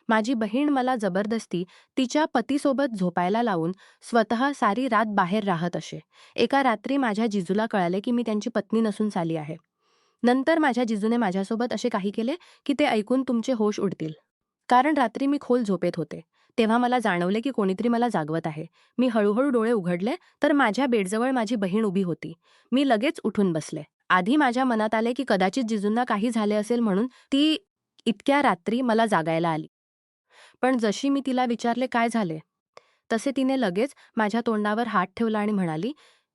माझी बहीण मला जबरदस्ती तिच्या पतीसोबत झोपायला लावून स्वतः सारी रात बाहेर राहत असे. एका रात्री माझ्या जिजूला कळाले की मी त्यांची पत्नी नसून साली आहे. नंतर माझ्या जिजूने माझ्यासोबत असे काही केले की ते ऐकून तुमचे होश उडतील. कारण रात्री मी खोल झोपेत होते. तेव्हा मला जाणवले की कोणीतरी मला जागवत आहे. मी हळूहळू डोळे उघडले तर माझ्या बेडजवळ माझी बहीण उभी होती. मी लगेच उठून बसले. आधी माझ्या मनात आले की कदाचित जिजूंना काही झाले असेल म्हणून ती इतक्या रात्री मला जागायला आली. पण जशी मी तिला विचारले काय झाले, तसे तिने लगेच माझ्या तोंडावर हात ठेवला आणि म्हणाली,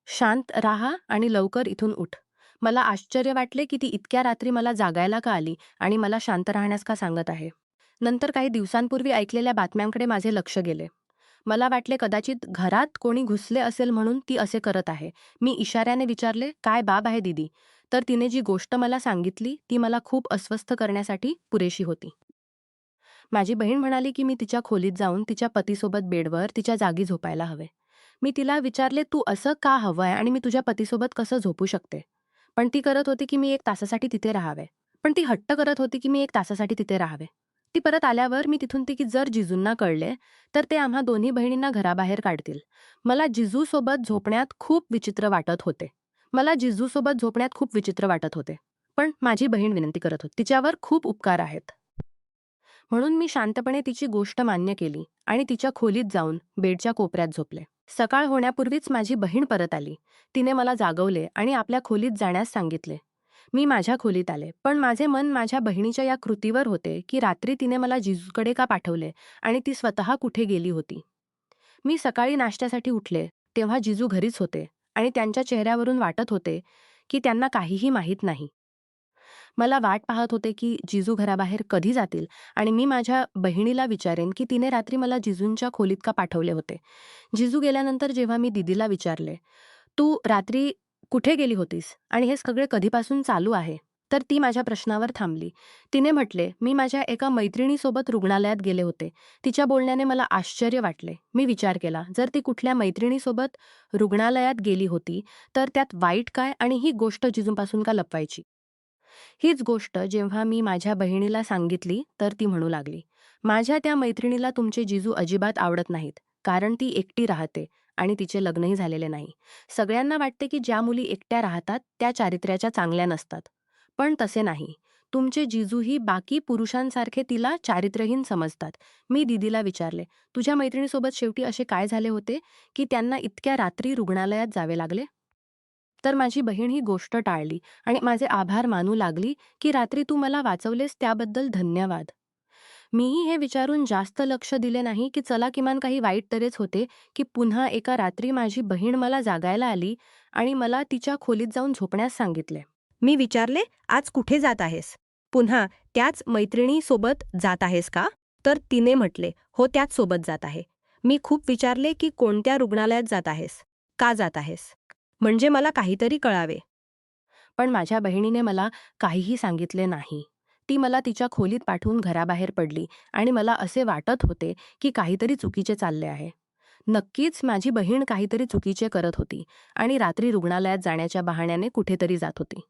"शांत राहा आणि लवकर इथून उठ." मला आश्चर्य वाटले की ती इतक्या रात्री मला जागायला का आली आणि मला शांत राहण्यास का सांगत आहे. नंतर काही दिवसांपूर्वी ऐकलेल्या बातम्यांकडे माझे लक्ष गेले. मला वाटले कदाचित घरात कोणी घुसले असेल म्हणून ती असे करत आहे. मी इशाऱ्याने विचारले, "काय बाब आहे दीदी?" तर तिने जी गोष्ट मला सांगितली ती मला खूप अस्वस्थ करण्यासाठी पुरेशी होती. माझी बहीण म्हणाली की मी तिच्या खोलीत जाऊन तिच्या पतीसोबत बेडवर तिच्या जागी झोपायला हवे. मी तिला विचारले, "तू असं का हवंय आणि मी तुझ्या पतीसोबत कसं झोपू शकते?" पण ती करत होती की मी 1 तासासाठी तिथे राहावे. पण ती हट्ट करत होती की मी 1 तासासाठी तिथे राहावे. ती परत आल्यावर मी तिथून ती की जर जिजूंना कळले, तर ते आम्हा दोन्ही बहिणींना घराबाहेर काढतील. मला जिजूसोबत झोपण्यात खूप विचित्र वाटत होते. पण माझी बहीण विनंती करत होती. तिच्यावर खूप उपकार आहेत. म्हणून मी शांतपणे तिची गोष्ट मान्य केली आणि तिच्या खोलीत जाऊन बेडच्या कोपऱ्यात झोपले. सकाळ होण्यापूर्वीच माझी बहीण परत आली. तिने मला जागवले आणि आपल्या खोलीत जाण्यास सांगितले. मी माझ्या खोलीत आले, पण माझे मन माझ्या बहिणीच्या या कृतीवर होते की रात्री तिने मला जिजूकडे का पाठवले आणि ती स्वतः कुठे गेली होती. मी सकाळी नाश्त्यासाठी उठले, तेव्हा जिजू घरीच होते आणि त्यांच्या चेहऱ्यावरून वाटत होते की त्यांना काहीही माहीत नाही. मला वाट पाहत होते की जिजू घराबाहेर कधी जातील आणि मी माझ्या बहिणीला विचारेन की तिने रात्री मला जिजूंच्या खोलीत का पाठवले होते. जिजू गेल्यानंतर जेव्हा मी दीदीला विचारले, "तू रात्री कुठे गेली होतीस आणि हे सगळे कधीपासून चालू आहे?" तर ती माझ्या प्रश्नावर थांबली. तिने म्हटले, "मी माझ्या एका मैत्रिणीसोबत रुग्णालयात गेले होते." तिच्या बोलण्याने मला आश्चर्य वाटले. मी विचार केला, जर ती कुठल्या मैत्रिणीसोबत रुग्णालयात गेली होती, तर त्यात वाईट काय आणि ही गोष्ट जिजूंपासून का लपवायची? हीच गोष्ट जेव्हा मी माझ्या बहिणीला सांगितली तर ती म्हणू लागली, "माझ्या त्या मैत्रिणीला तुमचे जिजू अजिबात आवडत नाहीत, कारण ती एकटी राहते आणि तिचे लग्नही झालेले नाही. सगळ्यांना वाटते की ज्या मुली एकट्या राहतात त्या चारित्र्याच्या चांगल्या नसतात. पण तसे नाही. तुमचे जिजूही बाकी पुरुषांसारखे तिला चारित्र्यहीन समजतात." मी दीदीला विचारले, "तुझ्या मैत्रिणीसोबत शेवटी असे काय झाले होते की त्यांना इतक्या रात्री रुग्णालयात जावे लागले?" तर माझी बहीण ही गोष्ट टाळली आणि माझे आभार मानू लागली की रात्री तू मला वाचवलेस त्याबद्दल धन्यवाद. मीही हे विचारून जास्त लक्ष दिले नाही की चला किमान काही वाईट तरीच होते की पुन्हा एका रात्री माझी बहीण मला जागायला आली आणि मला तिच्या खोलीत जाऊन झोपण्यास सांगितले. मी विचारले, "आज कुठे जात आहेस? पुन्हा त्याच मैत्रिणीसोबत जात आहेस का?" तर तिने म्हटले, "हो, त्याच सोबत जात आहे." मी खूप विचारले की कोणत्या रुग्णालयात जात आहेस? का जात आहेस? म्हणजे मला काहीतरी कळावे. पण माझ्या बहिणीने मला काहीही सांगितले नाही. ती मला तिच्या खोलीत पाठवून घराबाहेर पडली आणि मला असे वाटत होते की काहीतरी चुकीचे चालले आहे. नक्कीच माझी बहीण काहीतरी चुकीचे करत होती आणि रात्री रुग्णालयात जाण्याच्या बहाण्याने कुठेतरी जात होती.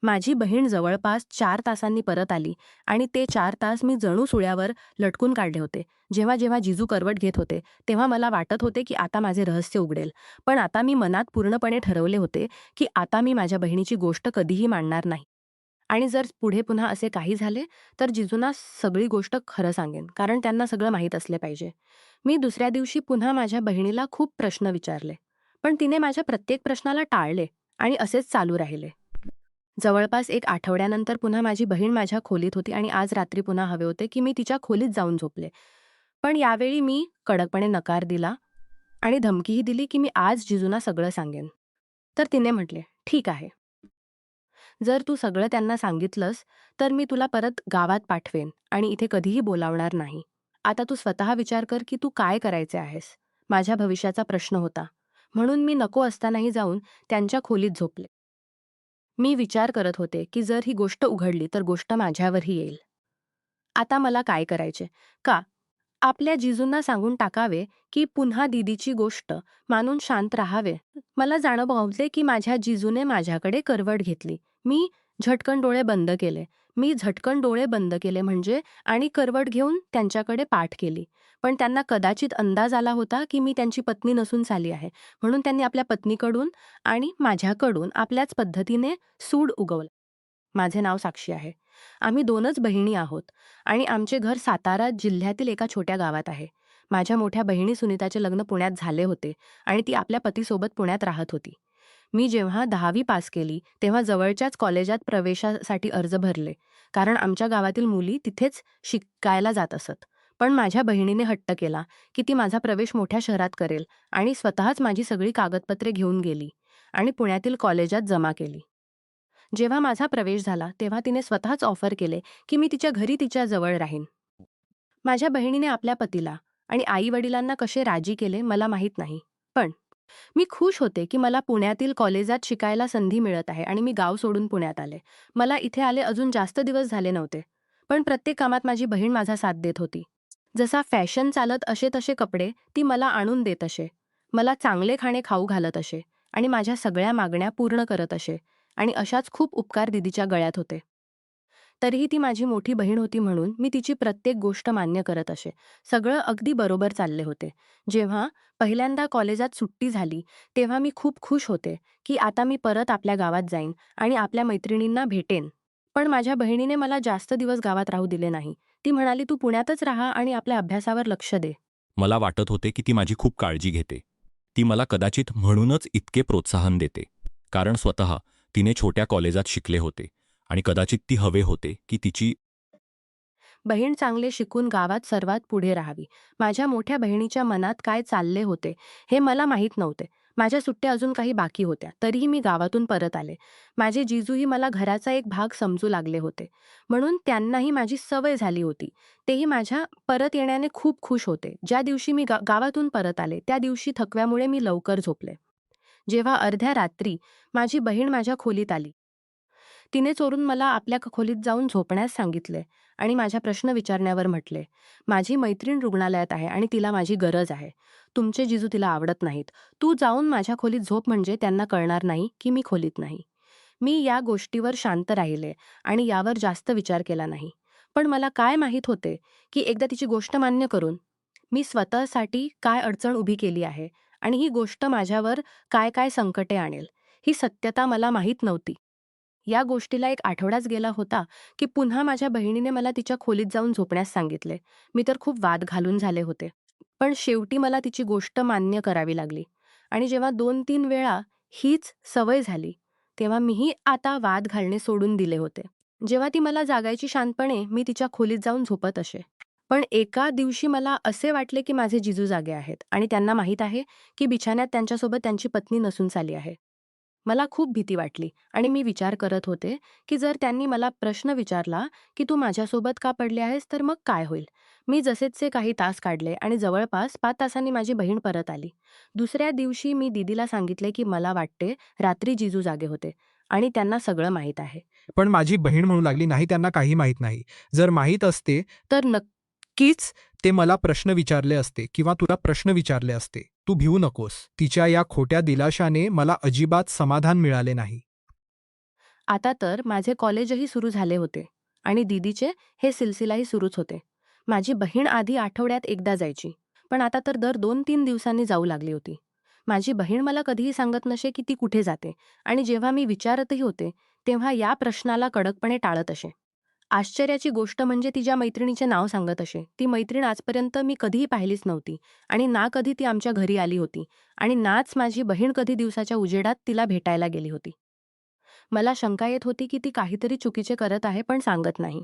माझी बहीण जवळपास 4 तासांनी परत आली आणि ते 4 तास मी जणू सुळ्यावर लटकून काढले होते. जेव्हा जेव्हा जिजू करवट घेत होते, तेव्हा मला वाटत होते की आता माझे रहस्य उघडेल. पण आता मी मनात पूर्णपणे ठरवले होते की आता मी माझ्या बहिणीची गोष्ट कधीही मांडणार नाही. आणि जर पुढे पुन्हा असे काही झाले, तर जिजूंना सगळी गोष्ट खरं सांगेन, कारण त्यांना सगळं माहीत असले पाहिजे. मी दुसऱ्या दिवशी पुन्हा माझ्या बहिणीला खूप प्रश्न विचारले. पण तिने माझ्या प्रत्येक प्रश्नाला टाळले आणि असेच चालू राहिले. जवळपास 1 आठवड्यानंतर पुन्हा माझी बहीण माझ्या खोलीत होती आणि आज रात्री पुन्हा हवे होते की मी तिच्या खोलीत जाऊन झोपले. पण यावेळी मी कडकपणे नकार दिला आणि धमकीही दिली की मी आज जिजूंना सगळं सांगेन. तर तिने म्हटले, "ठीक आहे. जर तू सगळं त्यांना सांगितलंस, तर मी तुला परत गावात पाठवेन आणि इथे कधीही बोलावणार नाही. आता तू स्वतः विचार कर की तू काय करायचे आहेस." माझ्या भविष्याचा प्रश्न होता. म्हणून मी नको असतानाही जाऊन त्यांच्या खोलीत झोपले. मी विचार करत होते की जर ही गोष्ट उघडली तर गोष्ट माझ्यावरही येईल. आता मला काय करायचे? का आपल्या जिजूंना सांगून टाकावे की पुन्हा दीदीची गोष्ट मानून शांत राहावे? मला जाणवले की माझ्या जिजूने माझ्याकडे करवट घेतली. मी झटकन डोळे बंद केले. मी झटकन डोळे बंद केले आणि करवट घेऊन त्यांच्याकडे पाठ केली. पण त्यांना कदाचित अंदाज आला होता की मी त्यांची पत्नी नसून चाली आहे. म्हणून त्यांनी आपल्या पत्नीकडून आणि माझ्याकडून आपल्याच पद्धतीने सूड उगवला. माझे नाव साक्षी आहे. आम्ही 2च बहिणी आहोत आणि आमचे घर सातारा जिल्ह्यातील एका छोट्या गावात आहे. माझ्या मोठ्या बहिणी सुनीताचे लग्न पुण्यात झाले होते आणि ती आपल्या पतीसोबत पुण्यात राहत होती. मी जेव्हा 10वी पास केली तेव्हा जवळच्याच कॉलेजात प्रवेशासाठी अर्ज भरले, कारण आमच्या गावातील मुली तिथेच शिकायला जात असत. पण माझ्या बहिणीने हट्ट केला की ती माझा प्रवेश मोठ्या शहरात करेल आणि स्वतःच माझी सगळी कागदपत्रे घेऊन गेली आणि पुण्यातील कॉलेजात जमा केली. जेव्हा माझा प्रवेश झाला तेव्हा तिने स्वतःच ऑफर केले की मी तिच्या घरी तिच्या जवळ राहीन. माझ्या बहिणीने आपल्या पतीला आणि आई-वडिलांना कसे राजी केले मला माहीत नाही. पण मी खुश होते की मला पुण्यातील कॉलेजात शिकायला संधी मिळत आहे आणि मी गाव सोडून पुण्यात आले. मला इथे आले अजून जास्त दिवस झाले नव्हते. पण प्रत्येक कामात माझी बहीण माझा साथ देत होती. जसा फॅशन चालत असे तसे कपडे ती मला आणून देत असे. मला चांगले खाणे खाऊ घालत असे आणि माझ्या सगळ्या मागण्या पूर्ण करत असे. आणि अशाच खूप उपकार दीदीच्या गळ्यात होते. तरीही ती माझी मोठी बहीण होती म्हणून मी तिची प्रत्येक गोष्ट मान्य करत असे. सगळं अगदी बरोबर चालले होते. जेव्हा पहिल्यांदा कॉलेजात सुट्टी झाली, तेव्हा मी खूप खुश होते, की आता मी परत आपल्या गावात जाईन आणि आपल्या मैत्रिणींना भेटेन. पण माझ्या बहिणीने मला जास्त दिवस गावात राहू दिले नाही. ती म्हणाली, "तू पुण्यातच राहा आणि आपल्या अभ्यासावर लक्ष दे." मला वाटत होते की ती माझी खूप काळजी घेते. ती मला कदाचित म्हणूनच इतके प्रोत्साहन देते. कारण स्वतः तिने छोट्या कॉलेजात शिकले होते आणि कदाचित ती हवे होते की तिची बहीण चांगले शिकून गावात सर्वात पुढे राहावी. माझ्या मोठ्या बहिणीच्या मनात काय चालले होते हे मला माहीत नव्हते. माझ्या सुट्ट्या अजून काही बाकी होत्या, तरीही मी गावातून परत आले. माझे जिजूही मला घराचा एक भाग समजू लागले होते, म्हणून त्यांनाही माझी सवय झाली होती. तेही माझ्या परत येण्याने खूप खुश होते. ज्या दिवशी मी गावातून परत आले त्या दिवशी थकव्यामुळे मी लवकर झोपले. जेव्हा अर्ध्या रात्री माझी बहीण माझ्या खोलीत आली. तिने चोरून मला आपल्या खोलीत जाऊन झोपण्यास सांगितले आणि माझ्या प्रश्न विचारण्यावर म्हटले, "माझी मैत्रीण रुग्णालयात आहे आणि तिला माझी गरज आहे. तुमचे जिजू तिला आवडत नाहीत. तू जाऊन माझ्या खोलीत झोप म्हणजे त्यांना कळणार नाही की मी खोलीत नाही." मी या गोष्टीवर शांत राहिले आणि यावर जास्त विचार केला नाही. पण मला काय माहीत होते की एकदा तिची गोष्ट मान्य करून मी स्वतःसाठी काय अडचण उभी केली आहे आणि ही गोष्ट माझ्यावर काय काय संकटे आणेल, ही सत्यता मला माहीत नव्हती. या गोष्टीला 1 आठवडाच गेला होता, की पुन्हा माझ्या बहिणीने मला तिच्या खोलीत जाऊन झोपण्यास सांगितले. मी तर खूप वाद घालून झाले होते. पण शेवटी मला तिची गोष्ट मान्य करावी लागली आणि जेव्हा 2-3 वेळा हीच सवय झाली, तेव्हा मीही आता वाद घालणे सोडून दिले होते. जेव्हा ती मला जागायची शांतपणे, मी तिच्या खोलीत जाऊन झोपत असे. पण एका दिवशी मला असे वाटले, की माझे जिजू जागे आहेत आणि त्यांना माहीत आहे, की बिछान्यात त्यांच्यासोबत त्यांची पत्नी नसून चाली आहे. मला खूप भीती वाटली आणि मी विचार करत होते, की जर त्यांनी मला प्रश्न विचारला, की "तू माझ्यासोबत का पडले आहेस?" तर मग काय होईल? मी जसेचे काही तास काढले आणि जवळपास 5 तासांनी माझी बहीण परत आली. दुसऱ्या दिवशी मी दीदीला सांगितले, की मला वाटते रात्री जिजू जागे होते आणि त्यांना सगळं माहीत आहे. पण माझी बहीण म्हणू लागली, "नाही, त्यांना काही माहीत नाही. जर माहीत असते, तर कीच ते मला प्रश्न विचारले असते किंवा तुला प्रश्न विचारले असते. तू भिवू नकोस." तिच्या या खोट्या दिलाशाने मला अजिबात समाधान मिळाले नाही. आता तर माझे कॉलेजही सुरू झाले होते आणि दीदीचे हे सिलसिलाही सुरूच होते. माझी बहीण आधी आठवड्यात एकदा जायची, पण आता तर दर 2-3 दिवसांनी जाऊ लागली होती. माझी बहीण मला कधीही सांगत नसे की ती कुठे जाते आणि जेव्हा मी विचारतही होते, तेव्हा या प्रश्नाला कडकपणे टाळत असे. आश्चर्याची गोष्ट म्हणजे ती ज्या मैत्रिणीचे नाव सांगत असे, ती मैत्रीण आजपर्यंत मी कधीही पाहिलीच नव्हती आणि ना कधी ती आमच्या घरी आली होती आणि नाच माझी बहीण कधी दिवसाच्या उजेडात तिला भेटायला गेली होती. मला शंका येत होती की ती काहीतरी चुकीचे करत आहे पण सांगत नाही.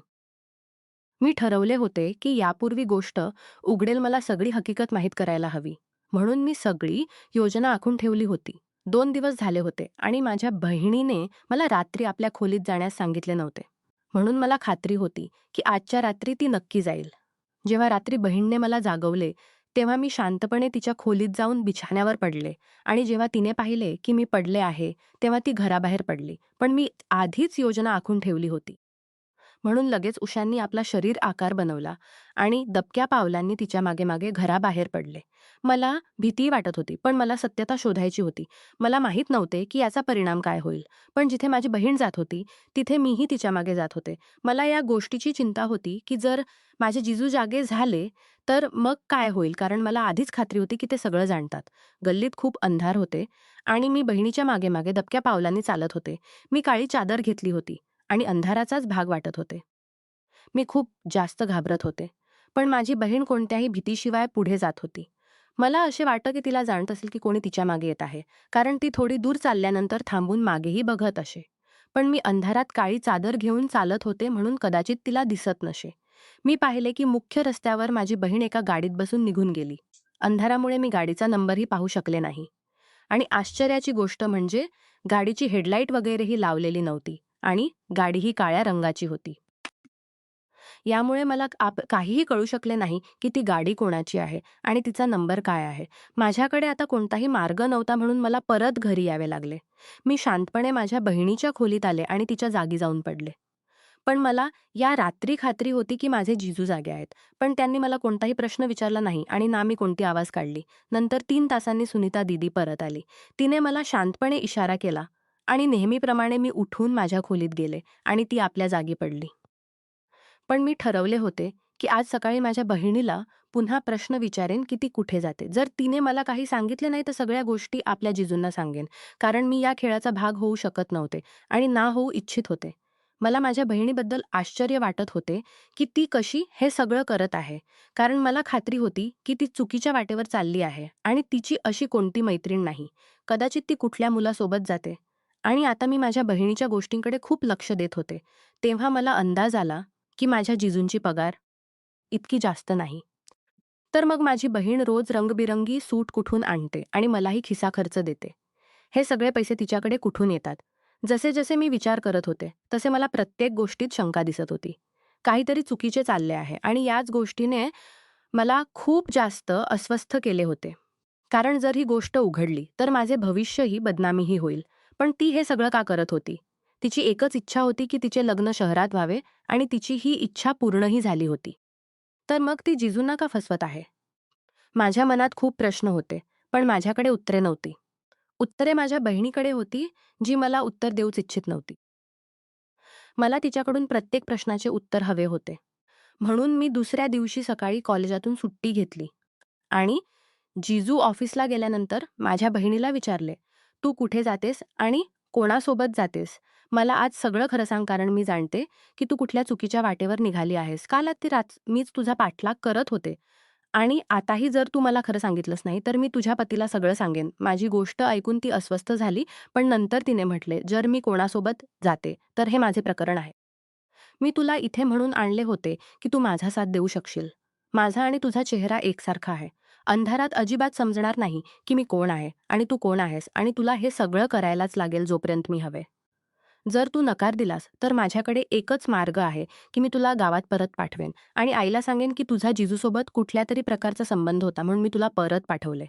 मी ठरवले होते की यापूर्वी गोष्ट उघडेल मला सगळी हकीकत माहीत करायला हवी. म्हणून मी सगळी योजना आखून ठेवली होती. 2 दिवस झाले होते आणि माझ्या बहिणीने मला रात्री आपल्या खोलीत जाण्यास सांगितले नव्हते. म्हणून मला खात्री होती की आजच्या रात्री ती नक्की जाईल. जेव्हा रात्री बहीणने मला जागवले, तेव्हा मी शांतपणे तिच्या खोलीत जाऊन बिछाण्यावर पडले आणि जेव्हा तिने पाहिले की मी पडले आहे, तेव्हा ती घराबाहेर पडली. पण मी आधीच योजना आखून ठेवली होती. म्हणून लगेच उषांनी आपला शरीर आकार बनवला आणि दबक्या पावलांनी तिच्या मागे मागे घराबाहेर पडले. मला भीती वाटत होती, पण मला सत्यता शोधायची होती. मला माहीत नव्हते की याचा परिणाम काय होईल. पण जिथे माझी बहीण जात होती, तिथे मीही तिच्या मागे जात होते. मला या गोष्टीची चिंता होती की जर माझे जिजू जागे झाले, तर मग काय होईल? कारण मला आधीच खात्री होती की ते सगळं जाणतात. गल्लीत खूप अंधार होते आणि मी बहिणीच्या मागे मागे दबक्या पावलांनी चालत होते. मी काळी चादर घेतली होती आणि अंधाराचाच भाग वाटत होते. मी खूप जास्त घाबरत होते. पण माझी बहीण कोणत्याही भीतीशिवाय पुढे जात होती. मला असे वाटतं की तिला जाणत असेल की कोणी तिच्या मागे येत आहे, कारण ती थोडी दूर चालल्यानंतर थांबून मागेही बघत असे. पण मी अंधारात काळी चादर घेऊन चालत होते म्हणून कदाचित तिला दिसत नसे. मी पाहिले की मुख्य रस्त्यावर माझी बहीण एका गाडीत बसून निघून गेली. अंधारामुळे मी गाडीचा नंबरही पाहू शकले नाही. आणि आश्चर्याची गोष्ट म्हणजे गाडीची हेडलाईट वगैरेही लावलेली नव्हती आणि गाडीही काळ्या रंगाची होती. यामुळे मला काहीही कळू शकले नाही की ती गाडी कोणाची आहे आणि तिचा नंबर काय आहे. माझ्याकडे आता कोणताही मार्ग नव्हता म्हणून मला परत घरी यावे लागले. मी शांतपणे माझ्या बहिणीच्या खोलीत आले आणि तिच्या जागी जाऊन पडले. पण मला या रात्री खात्री होती की माझे जिजू जागे आहेत. पण त्यांनी मला कोणताही प्रश्न विचारला नाही आणि ना मी कोणती आवाज काढली. नंतर 3 तासांनी सुनीता दीदी परत आली. तिने मला शांतपणे इशारा केला आणि नेहमीप्रमाणे मी उठून माझ्या खोलीत गेले आणि ती आपल्या जागी पडली. पण मी ठरवले होते की आज सकाळी माझ्या बहिणीला पुन्हा प्रश्न विचारेन की ती कुठे जाते. जर तिने मला काही सांगितले नाही तर सगळ्या गोष्टी आपल्या जिजूंना सांगेन. कारण मी या खेळाचा भाग होऊ शकत नव्हते आणि ना होऊ इच्छित होते. मला माझ्या बहिणीबद्दल आश्चर्य वाटत होते की ती कशी हे सगळं करत आहे. कारण मला खात्री होती की ती चुकीच्या वाटेवर चालली आहे आणि तिची अशी कोणती मैत्रीण नाही. कदाचित ती कुठल्या मुलासोबत जाते. आणि आता मी माझ्या बहिणीच्या गोष्टींकडे खूप लक्ष देत होते. तेव्हा मला अंदाज आला की माझ्या जिजूंची पगार इतकी जास्त नाही. तर मग माझी बहीण रोज रंगबिरंगी सूट कुठून आणते आणि मलाही खिसा खर्च देते. हे सगळे पैसे तिच्याकडे कुठून येतात? जसे जसे मी विचार करत होते तसे मला प्रत्येक गोष्टीत शंका दिसत होती. काहीतरी चुकीचे चालले आहे आणि याच गोष्टीने मला खूप जास्त अस्वस्थ केले होते. कारण जर ही गोष्ट उघडली तर माझे भविष्यही बदनामीही होईल. पण ती हे सगळं का करत होती? तिची एकच इच्छा होती की तिचे लग्न शहरात व्हावे आणि तिची ही इच्छा पूर्णही झाली होती. तर मग ती जिजूंना का फसवत आहे? माझ्या मनात खूप प्रश्न होते, पण माझ्याकडे उत्तरे नव्हती. उत्तरे माझ्या बहिणीकडे होती, जी मला उत्तर देऊच इच्छित नव्हती. मला तिच्याकडून प्रत्येक प्रश्नाचे उत्तर हवे होते. म्हणून मी दुसऱ्या दिवशी सकाळी कॉलेजातून सुट्टी घेतली आणि जिजू ऑफिसला गेल्यानंतर माझ्या बहिणीला विचारले, "तू कुठे जातेस आणि कोणासोबत जातेस? मला आज सगळं खरं सांग कारण मी जाणते की तू कुठल्या चुकीच्या वाटेवर निघाली आहेस. काल आधी मीच तुझा पाठलाग करत होते आणि आताही जर तू मला खरं सांगितलंस नाही तर मी तुझ्या पतीला सगळं सांगेन." माझी गोष्ट ऐकून ती अस्वस्थ झाली, पण नंतर तिने म्हटले, "जर मी कोणासोबत जाते तर हे माझे प्रकरण आहे. मी तुला इथे म्हणून आणले होते की तू माझा साथ देऊ शकशील. माझा आणि तुझा चेहरा एकसारखा आहे. अंधारात अजिबात समजणार नाही की मी कोण आहे आणि तू कोण आहेस आणि तुला हे सगळं करायलाच लागेल जोपर्यंत मी हवे. जर तू नकार दिलास तर माझ्याकडे एकच मार्ग आहे की मी तुला गावात परत पाठवेन आणि आईला सांगेन की तुझा जिजूसोबत कुठल्यातरी प्रकारचा संबंध होता म्हणून मी तुला परत पाठवले.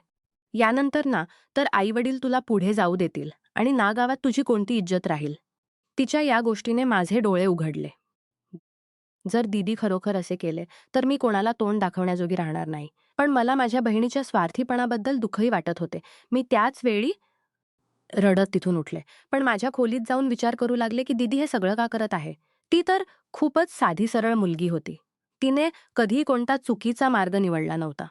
यानंतर ना तर आई-वडील तुला पुढे जाऊ देतील आणि ना गावात तुझी कोणती इज्जत राहील." तिच्या या गोष्टीने माझे डोळे उघडले. जर दीदी खरोखर असे केले तर मी कोणाला तोंड दाखवण्याजोगी राहणार नाही. पण मला माझ्या बहिणीच्या स्वार्थीपणाबद्दल दुःखही वाटत होते. मी त्याच वेळी रडत तिथून उठले. पण माझ्या खोलीत जाऊन विचार करू लागले की दीदी हे सगळं का करत आहे? ती तर खूपच साधी सरळ मुलगी होती. तिने कधीही कोणता चुकीचा मार्ग निवडला नव्हता.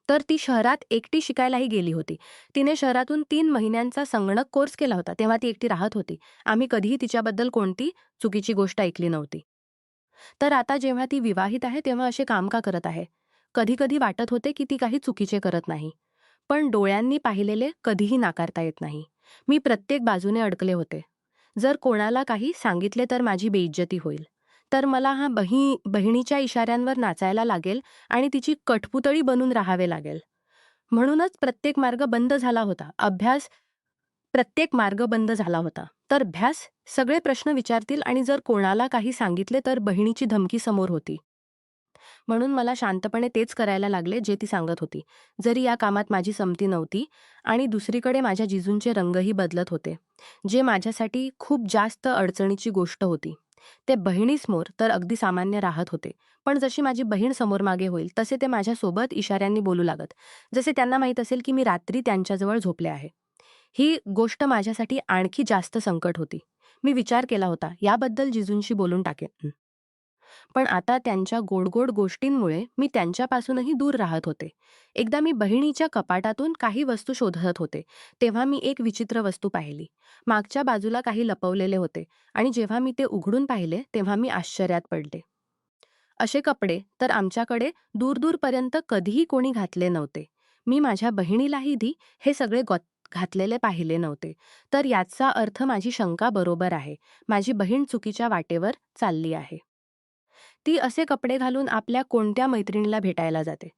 तर ती शहरात एकटी शिकायलाही गेली होती. तिने शहरातून 3 महिन्यांचा संगणक कोर्स केला होता. तेव्हा ती एकटी राहत होती. आम्ही कधीही तिच्याबद्दल कोणती चुकीची गोष्ट ऐकली नव्हती. तर आता जेव्हा ती विवाहित आहे तेव्हा असे काम का करत आहे? कधी-कधी वाटत होते की ती काही चुकीचे करत नाही. पण डोळ्यांनी पाहिलेले कधीही नाकारता येत नाही. मी प्रत्येक बाजूने अडकले होते. जर कोणाला काही सांगितले तर माझी बेइज्जती होईल. तर मला बहिणीच्या इशाऱ्यांवर नाचायला लागेल आणि तिची कठपुतळी बनून राहावे लागेल. म्हणूनच प्रत्येक मार्ग बंद झाला होता. तर सगळे प्रश्न विचारतील आणि जर कोणाला काही सांगितले तर बहिणीची धमकी समोर होती. म्हणून मला शांतपणे तेच करायला लागले जे ती सांगत होती. जरी या कामात माझी संमती नव्हती आणि दुसरीकडे माझ्या जिजूंचे रंगही बदलत होते, जे माझ्यासाठी खूप जास्त अडचणीची गोष्ट होती. ते बहिणीसमोर तर अगदी सामान्य राहत होते, पण जशी माझी बहीण समोर मागे होईल तसे ते माझ्यासोबत इशाऱ्यांनी बोलू लागत, जसे त्यांना माहीत असेल की मी रात्री त्यांच्याजवळ झोपले आहे. ही गोष्ट माझ्यासाठी आणखी जास्त संकट होती. मी विचार केला होता, याबद्दल जिजूंशी बोलून टाकेन. पण आता त्यांच्या गोड-गोड गोष्टींमुळे मी त्यांच्यापासूनही दूर राहत होते. एकदा मी बहिणीच्या कपाटातून काही वस्तू शोधत होते, तेव्हा मी एक विचित्र वस्तू पाहिली. मागच्या बाजूला काही लपवलेले होते आणि जेव्हा मी ते उघडून पाहिले, तेव्हा मी आश्चर्यात पडले. असे कपडे तर आमच्याकडे दूर-दूरपर्यंत कधीही कोणी घातले नव्हते. मी माझ्या बहिणीलाही हे सगळे घातलेले पाहिले नव्हते. तर याचा अर्थ माझी शंका बरोबर आहे. माझी बहीण चुकीच्या वाटेवर चालली आहे. ती असे कपडे घालून आपल्या कोणत्या मैत्रिणीला भेटायला जाते.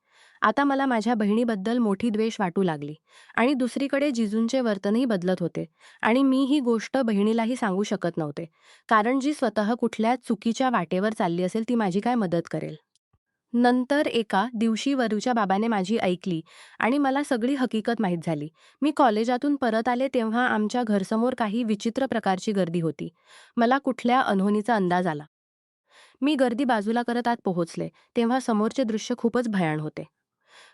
आता मला माझ्या बहिणीबद्दल मोठी द्वेष वाटू लागली आणि दुसरीकडे जिजूंचे वर्तनही बदलत होते आणि मी ही गोष्ट बहिणीलाही सांगू शकत नव्हते, कारण जी स्वतः कुठल्या चुकीच्या वाटेवर चालली असेल ती माझी काय मदत करेल. नंतर एका दिवशी वरूच्या बाबाने माझी ऐकली आणि मला सगळी हकीकत माहीत झाली. मी कॉलेजातून परत आले तेव्हा आमच्या घरासमोर काही विचित्र प्रकारची गर्दी होती. मला कुठल्या अनहोनीचा अंदाज आला. मी गर्दी बाजूला करत आत पोहोचले, तेव्हा समोरचे दृश्य खूपच भयाण होते.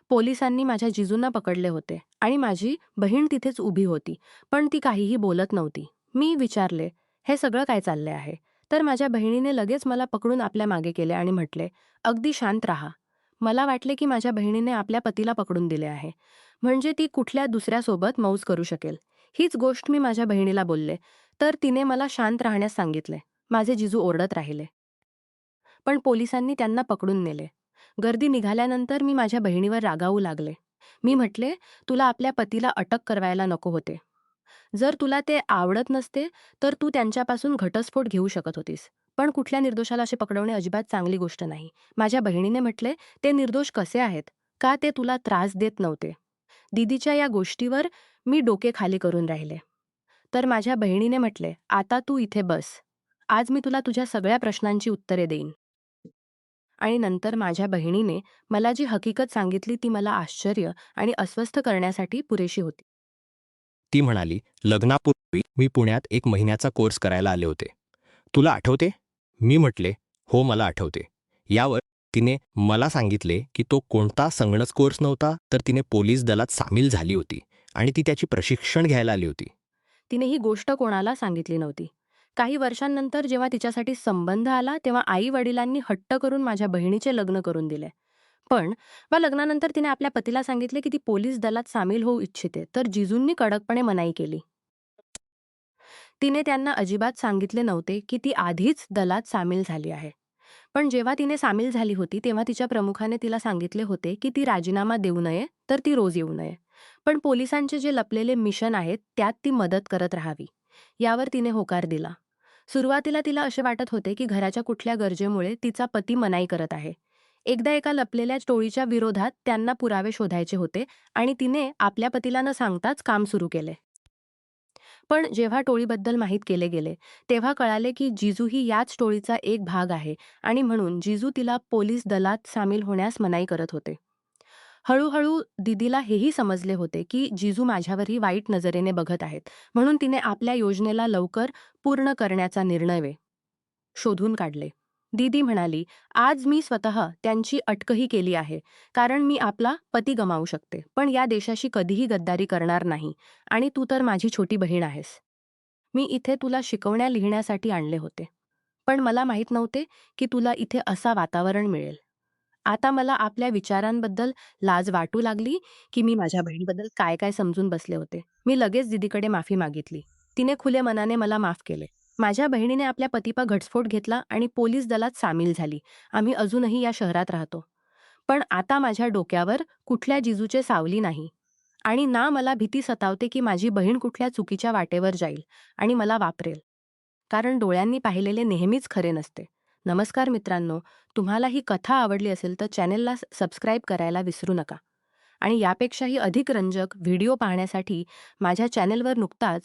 पोलिसांनी माझ्या जिजूंना पकडले होते आणि माझी बहीण तिथेच उभी होती, पण ती काहीही बोलत नव्हती. मी विचारले, "हे सगळं काय चालले आहे?" तर माझ्या बहिणीने लगेच मला पकडून आपल्या मागे केले आणि म्हटले, "अगदी शांत राहा." मला वाटले की माझ्या बहिणीने आपल्या पतीला पकडून दिले आहे, म्हणजे ती कुठल्या दुसऱ्यासोबत मौज करू शकेल. हीच गोष्ट मी माझ्या बहिणीला बोलले, तर तिने मला शांत राहण्यास सांगितले. माझे जिजू ओरडत राहिले. पण पोलिसांनी त्यांना पकडून नेले. गर्दी निघाल्यानंतर मी माझ्या बहिणीवर रागावू लागले. मी म्हटले, "तुला आपल्या पतीला अटक करायला नको होते. जर तुला ते आवडत नसते, तर तू त्यांच्यापासून घटस्फोट घेऊ शकत होतीस. पण कुठल्या निर्दोषाला असे पकडवणे अजिबात चांगली गोष्ट नाही." माझ्या बहिणीने म्हटले, "ते निर्दोष कसे आहेत? का ते तुला त्रास देत नव्हते?" दीदीच्या या गोष्टीवर मी डोके खाली करून राहिले. तर माझ्या बहिणीने म्हटले, "आता तू इथे बस. आज मी तुला तुझ्या सगळ्या प्रश्नांची उत्तरे देईन." आणि नंतर माझ्या बहिणीने मला जी हकीकत सांगितली ती मला आश्चर्य आणि अस्वस्थ करण्यासाठी पुरेशी होती. ती म्हणाली, "लग्नापूर्वी मी पुण्यात 1 महिन्याचा कोर्स करायला आले होते. तुला आठवते?" मी म्हटले, "हो, मला आठवते." यावर तिने मला सांगितले की तो कोणता संगणक कोर्स नव्हता, तर तिने पोलीस दलात सामील झाली होती आणि ती त्याची प्रशिक्षण घ्यायला आली होती. तिने ही गोष्ट कोणाला सांगितली नव्हती. काही वर्षांनंतर जेव्हा तिच्यासाठी संबंध आला तेव्हा आई-वडिलांनी हट्ट करून माझ्या बहिणीचे लग्न करून दिले. पण लग्नानंतर तिने आपल्या पतीला सांगितले की ती पोलीस दलात सामील होऊ इच्छिते, तर जिजूंनी कडकपणे मनाई केली. तिने त्यांना अजिबात सांगितले नव्हते की ती आधीच दलात सामील झाली आहे. पण जेव्हा तिने सामील झाली होती तेव्हा तिच्या प्रमुखाने तिला सांगितले होते की ती राजीनामा देऊ नये, तर ती रोज येऊ नये. पण पोलिसांचे जे लपलेले मिशन आहेत त्यात ती मदत करत राहावी. यावर तिने होकार दिला. सुरुवातीला तिला असे वाटत होते की घराच्या कुठल्या गरजेमुळे तिचा पती मनाई करत आहे. एकदा एका लपलेल्या टोळीच्या विरोधात त्यांना पुरावे शोधायचे होते आणि तिने आपल्या पतीला न सांगताच काम सुरू केले. पण जेव्हा टोळीबद्दल माहीत केले गेले, तेव्हा कळाले की जिजू ही याच टोळीचा एक भाग आहे आणि म्हणून जिजू तिला पोलीस दलात सामील होण्यास मनाई करत होते. हळूहळू दीदीला हेही समजले होते की जिजू माझ्यावरही वाईट नजरेने बघत आहेत, म्हणून तिने आपल्या योजनेला लवकर पूर्ण करण्याचा निर्णय शोधून काढले. दीदी म्हणाली, "आज मी स्वतः त्यांची अटकही केली आहे, कारण मी आपला पती गमावू शकते, पण या देशाशी कधीही गद्दारी करणार नाही आणि तू तर माझी छोटी बहीण आहेस. मी इथे तुला शिकवण्या लिहिण्यासाठी आणले होते. पण मला माहीत नव्हते की तुला इथे असा वातावरण मिळेल." आता मला आपल्या विचारांबद्दल लाज वाटू लागली की मी माझ्या बहिणीबद्दल काय काय समजून बसले होते. मी लगेच दीदीकडे माफी मागितली. तिने खुले मनाने मला माफ केले. माझ्या बहिणीने आपल्या पतीचा घटस्फोट घेतला आणि पोलीस दलात सामील झाली. आम्ही अजूनही या शहरात राहतो. पण आता माझ्या डोक्यावर कुठल्या जिजूचे सावली नाही आणि ना मला भीती सतावते की माझी बहीण कुठल्या चुकीच्या वाटेवर जाईल आणि मला वापरेल. कारण डोळ्यांनी पाहिलेले नेहमीच खरे नसते. नमस्कार मित्रांनो, तुम्हाला ही कथा आवडली असेल तर चॅनेलला सबस्क्राईब करायला विसरू नका. आणि यापेक्षाही अधिक रंजक व्हिडिओ पाहण्यासाठी माझ्या चॅनेलवर नुकताच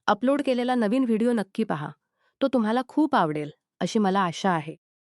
अपलोड केलेला नवीन व्हिडिओ नक्की पहा. तो तुम्हाला खूप आवडेल अशी मला आशा आहे.